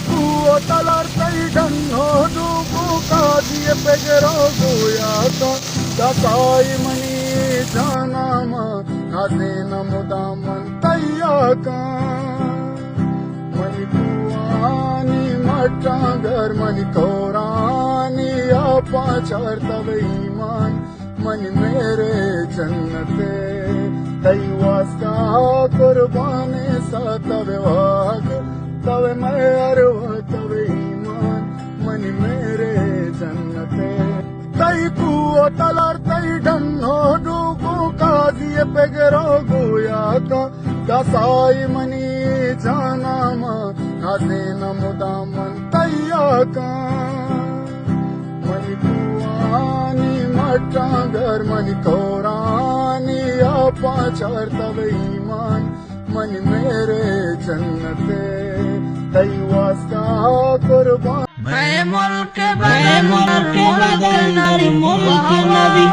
kuo talar tai dan no du ka die pegero goyata dakai mani janama kaze namudaman tayyaka mani kuani matangar mani korani apa charta iman mani mere jannate तई वास्ता कुर्बाने सा तवे वाग तवे मैं अरवा तवे ईमान money मेरे जन्नते तई कुओ तलार तई डन्नो डूबू काजिए पेगरो गोया का दसाई मनी जाना मा काजे नमुदामन तैया का मनी कुआनी मटांगर मनी कोरानी apa charta iman mani mere jannate tai wasta qurban मैं मुल्क बदल नबी मुल्क नबी